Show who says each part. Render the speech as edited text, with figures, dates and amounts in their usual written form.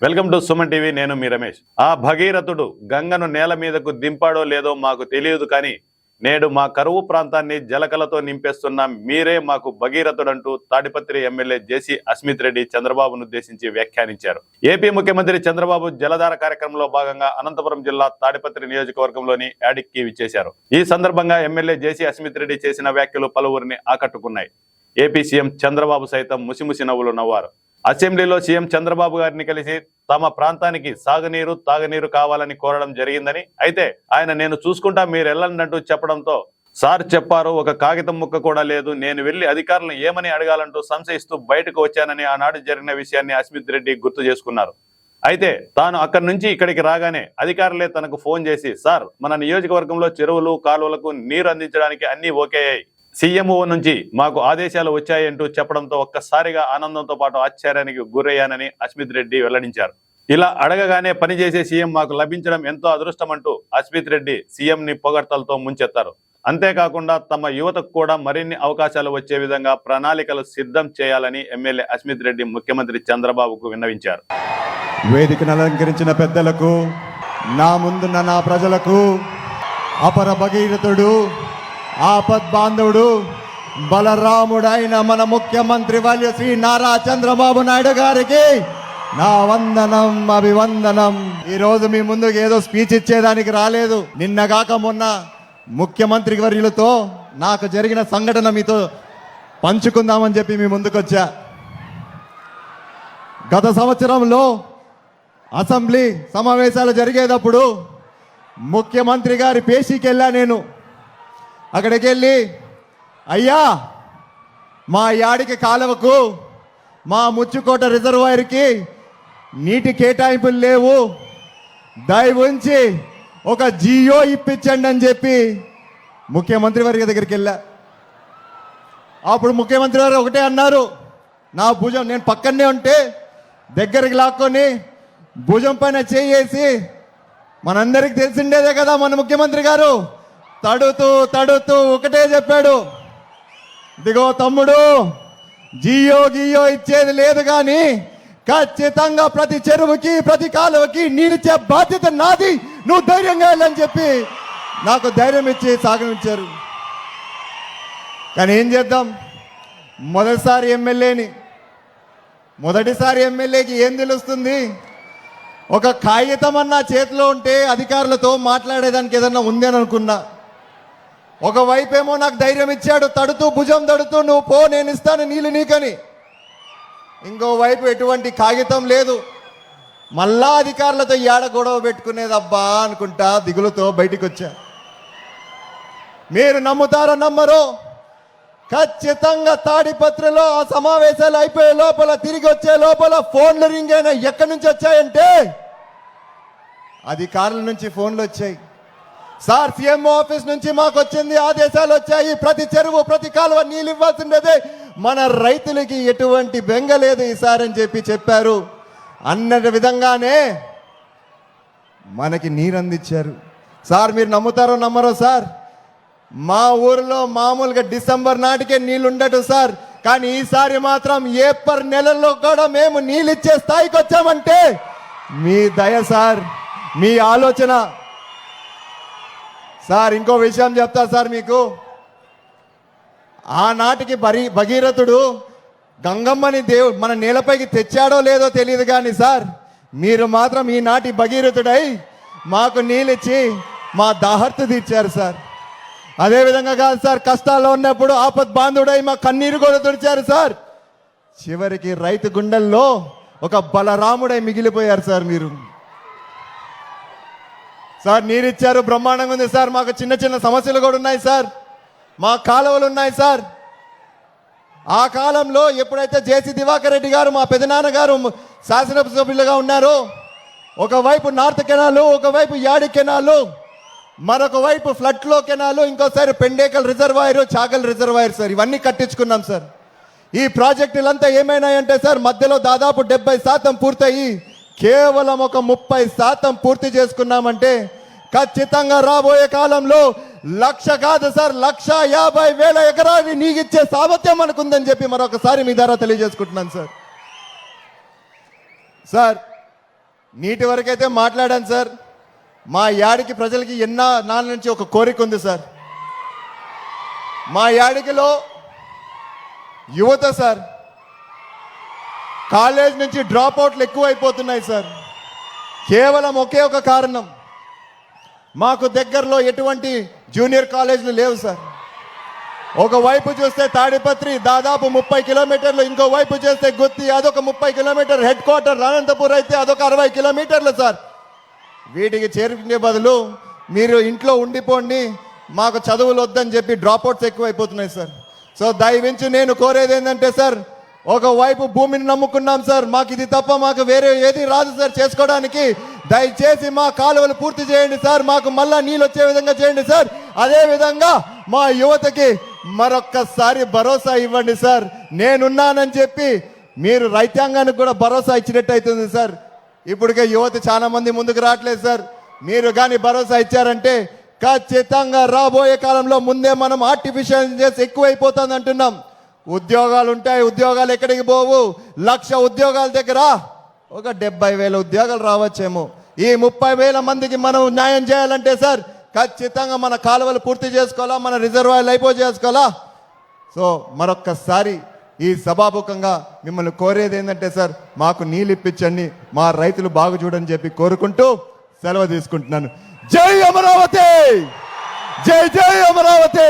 Speaker 1: Welcome to Suman TV. నేను మీ రమేష్. ఆ భగీరథుడు గంగను నేల మీదకు దింపాడో లేదో మాకు తెలియదు, కానీ నేడు మా కరువు ప్రాంతాన్ని జలకలతో నింపేస్తున్న మీరే మాకు భగీరథుడంటూ తాడిపత్రి ఎమ్మెల్యే జేసీ అస్మిత్ రెడ్డి చంద్రబాబును ఉద్దేశించి వ్యాఖ్యానించారు. ఏపీ ముఖ్యమంత్రి చంద్రబాబు జలధార కార్యక్రమంలో భాగంగా అనంతపురం జిల్లా తాడిపత్రి నియోజకవర్గంలోని యాడిక్కి విచ్చేశారు. ఈ సందర్భంగా ఎమ్మెల్యే జేసీ అస్మిత్ రెడ్డి చేసిన వ్యాఖ్యలు పలువురిని ఆకట్టుకున్నాయి. ఏపీ సీఎం చంద్రబాబు సైతం ముసిముసి నవ్వులు నవ్వారు. అసెంబ్లీలో సీఎం చంద్రబాబు గారిని కలిసి తమ ప్రాంతానికి సాగునీరు తాగునీరు కావాలని కోరడం జరిగిందని, అయితే ఆయన నేను చూసుకుంటా మీరు వెళ్ళండి చెప్పడంతో సార్ చెప్పారు, ఒక కాగితం ముక్క కూడా లేదు, నేను వెళ్లి అధికారులను ఏమని అడగాలంటూ సంశయిస్తూ బయటకు వచ్చానని ఆనాడు జరిగిన విషయాన్ని అస్మిత్ రెడ్డి గుర్తు చేసుకున్నారు. అయితే తాను అక్కడి నుంచి ఇక్కడికి రాగానే అధికారులే తనకు ఫోన్ చేసి, సార్ మన నియోజకవర్గంలో చెరువులు కాలువలకు నీరు అందించడానికి అన్ని ఓకే అయ్యాయి, సీఎంఓ నుంచి మాకు ఆదేశాలు వచ్చాయంటూ చెప్పడంతో ఒక్కసారిగా ఆనందంతో పాటు ఆశ్చర్యానికి గురయ్యానని అస్మిత్ రెడ్డి వెల్లడించారు. ఇలా అడగగానే పనిచేసే సీఎం మాకు లభించడం ఎంతో అదృష్టమంటూ అస్మిత్ రెడ్డి సీఎంని పొగడ్తలతో ముంచెత్తారు. అంతేకాకుండా తమ యువతకు కూడా మరిన్ని అవకాశాలు వచ్చే విధంగా ప్రణాళికలు సిద్ధం చేయాలని ఎమ్మెల్యే అస్మిత్ రెడ్డి ముఖ్యమంత్రి చంద్రబాబుకు విన్నవించారు.
Speaker 2: వేదికను అలంకరించిన పెద్దలకు, నా ముందున్న నా ప్రజలకు, అపర భగీరథుడు ఆపద్ బాంధవుడు బలరాముడైన మన ముఖ్యమంత్రి వర్య శ్రీ నారా చంద్రబాబు నాయుడు గారికి నా వందనం, అభివందనం. ఈరోజు మీ ముందుకు ఏదో స్పీచ్ ఇచ్చేదానికి రాలేదు. నిన్నగాక మొన్న ముఖ్యమంత్రి వర్యులతో నాకు జరిగిన సంఘటన మీతో పంచుకుందామని చెప్పి మీ ముందుకొచ్చా. గత సంవత్సరంలో అసెంబ్లీ సమావేశాలు జరిగేటప్పుడు ముఖ్యమంత్రి గారి పేషీకి వెళ్ళా. నేను అక్కడికి వెళ్ళి, అయ్యా మా యాడికి కాలువకు, మా ముచ్చుకోట రిజర్వాయర్కి నీటి కేటాయింపులు లేవు, దయవుంచి ఒక జియో ఇప్పించండి అని చెప్పి ముఖ్యమంత్రి వారి దగ్గరికి వెళ్ళా. అప్పుడు ముఖ్యమంత్రి వారు ఒకటే అన్నారు, నా భుజం, నేను పక్కనే ఉంటే దగ్గరికి లాక్కొని భుజం పైన చేసి, మనందరికి తెలిసిండేదే కదా మన ముఖ్యమంత్రి గారు, తడుతూ ఒకటే చెప్పాడు, ఇదిగో తమ్ముడు, జియో గియో ఇచ్చేది లేదు, కానీ ఖచ్చితంగా ప్రతి చెరువుకి ప్రతి కాలువకి నీరిచ్చే బాధ్యత నాది, నువ్వు ధైర్యంగా వెళ్ళని చెప్పి నాకు ధైర్యం ఇచ్చి సాగనిచ్చారు. కానీ ఏం చేద్దాం, మొదటిసారి ఎమ్మెల్యేకి ఏం తెలుస్తుంది? ఒక కాగితం అన్న చేతిలో ఉంటే అధికారులతో మాట్లాడేదానికి ఏదన్నా ఉంది అని అనుకున్నా. ఒకవైపేమో నాకు ధైర్యం ఇచ్చాడు, భుజం తడుతూ నువ్వు పో, నేను ఇస్తాను నీళ్ళు నీకని. ఇంకోవైపు ఎటువంటి కాగితం లేదు. మళ్ళా అధికారులతో ఏడ గొడవ పెట్టుకునేదబ్బా అనుకుంటా దిగులుతో బయటికి వచ్చా. మీరు నమ్ముతారో నమ్మరో, ఖచ్చితంగా తాడిపత్రిలో ఆ సమావేశాలు అయిపోయే లోపల, తిరిగి వచ్చే లోపల ఫోన్లు రింగ్ అయినా ఎక్కడి నుంచి వచ్చాయంటే అధికారుల నుంచి ఫోన్లు వచ్చాయి. సార్ సీఎంఓ ఆఫీస్ నుంచి మాకు వచ్చింది, ఆదేశాలు వచ్చాయి, ప్రతి చెరువు ప్రతి కాలువ నీళ్ళు ఇవ్వాల్సిందే, మన రైతులకి ఎటువంటి బెంగ లేదు ఈసారి అని చెప్పారు. అన్న విధంగానే మనకి నీరు అందించారు. సార్ మీరు నమ్ముతారో నమ్మరో సార్, మా ఊరిలో మామూలుగా డిసెంబర్ నాటికే నీళ్ళు ఉండటు సార్, కానీ ఈసారి మాత్రం ఏప్రిల్ నెలలో కూడా మేము నీళ్ళు ఇచ్చే స్థాయికి వచ్చామంటే మీ దయ సార్, మీ ఆలోచన సార్. ఇంకో విషయం చెప్తా సార్ మీకు, ఆనాటికి భగీరథుడు గంగమ్మని మన నేలపైకి తెచ్చాడో లేదో తెలియదు, కానీ సార్ మీరు మాత్రం ఈనాటి భగీరథుడై మాకు నీళ్ళిచ్చి మా దాహర్తు తీర్చారు సార్. అదేవిధంగా కాదు సార్, కష్టాల్లో ఉన్నప్పుడు ఆపద్ బాంధుడై మా కన్నీరు కూడా తుడిచారు సార్. చివరికి రైతు గుండెల్లో ఒక బలరాముడై మిగిలిపోయారు సార్ మీరు. సార్ నీరిచ్చారు, బ్రహ్మాండంగా ఉంది సార్. మాకు చిన్న చిన్న సమస్యలు కూడా ఉన్నాయి సార్, మా కాలువలు ఉన్నాయి సార్. ఆ కాలంలో ఎప్పుడైతే జేసీ దివాకర్ రెడ్డి గారు మా పెదనాన్నగారు శాసనసభ్యులుగా ఉన్నారో, ఒకవైపు నార్త్ కెనాలు, ఒకవైపు యాడి కెనాలు, మరొక వైపు ఫ్లడ్లో కెనాలు, ఇంకోసారి Pendekal reservoir, Chagal reservoir sir, ఇవన్నీ కట్టించుకున్నాం సార్. ఈ ప్రాజెక్టులంతా ఏమైనాయంటే సార్, మధ్యలో దాదాపు 70% పూర్తయి కేవలం ఒక 30% పూర్తి చేసుకున్నామంటే ఖచ్చితంగా రాబోయే కాలంలో 1,00,000 కాదు సార్, 1,50,000 ఎకరాన్ని నీగిచ్చే సామర్థ్యం మనకుందని చెప్పి మరొకసారి మీ ద్వారా తెలియజేసుకుంటున్నాను సార్. నీటి వరకైతే మాట్లాడాను సార్. మా యాడికి ప్రజలకి ఎన్నో నాళ్ళ నుంచి ఒక కోరిక ఉంది సార్. మా యాడికిలో యువత సార్ కాలేజ్ నుంచి డ్రాప్ అవుట్లు ఎక్కువ అయిపోతున్నాయి సార్. కేవలం ఒకే ఒక కారణం, మాకు దగ్గరలో ఎటువంటి జూనియర్ కాలేజీలు లేవు సార్. ఒకవైపు చూస్తే తాడిపత్రి దాదాపు 30 కిలోమీటర్లు, ఇంకో వైపు చేస్తే గుత్తి అదొక 30 కిలోమీటర్, హెడ్ క్వార్టర్ అనంతపూర్ అయితే అదొక 60 కిలోమీటర్లు సార్. వీటికి చేరుకునే బదులు మీరు ఇంట్లో ఉండిపోండి, మాకు చదువులు వద్దని చెప్పి డ్రాప్అవుట్స్ ఎక్కువైపోతున్నాయి సార్. సో దయవించి నేను కోరేది ఏంటంటే సార్, ఒకవైపు భూమిని నమ్ముకున్నాం సార్, మాకు ఇది తప్ప మాకు వేరే ఏది రాదు సార్ చేసుకోవడానికి. దయచేసి మా కాలువలు పూర్తి చేయండి సార్, మాకు మళ్ళా నీళ్ళు వచ్చే విధంగా చేయండి సార్. అదే విధంగా మా యువతకి మరొక్కసారి భరోసా ఇవ్వండి సార్. నేనున్నానని చెప్పి మీరు రైతాంగానికి కూడా భరోసా ఇచ్చినట్టు అవుతుంది సార్. ఇప్పటికే యువత చాలా మంది ముందుకు రావట్లేదు సార్. మీరు కానీ భరోసా ఇచ్చారంటే ఖచ్చితంగా రాబోయే కాలంలో ముందే మనం ఆర్టిఫిషియల్ ఇంటెలిజెన్స్ ఎక్కువైపోతుంది అంటున్నాం. ఉద్యోగాలు ఉంటాయి, ఉద్యోగాలు ఎక్కడికి పోవు. 1,00,000 ఉద్యోగాల దగ్గర ఒక 70,000 ఉద్యోగాలు రావచ్చేమో. ఈ 30,000 మందికి మనం న్యాయం చేయాలంటే సార్ ఖచ్చితంగా మన కాలువలు పూర్తి చేసుకోవాలా, మన రిజర్వాయర్లు అయిపో చేసుకోవాలా. సో మరొక్కసారి ఈ సభాముఖంగా మిమ్మల్ని కోరేది ఏంటంటే సార్, మాకు నీళ్ళు ఇప్పించండి, మా రైతులు బాగు చూడని చెప్పి కోరుకుంటూ సెలవు తీసుకుంటున్నాను. జై అమరావతి, జై జై అమరావతి.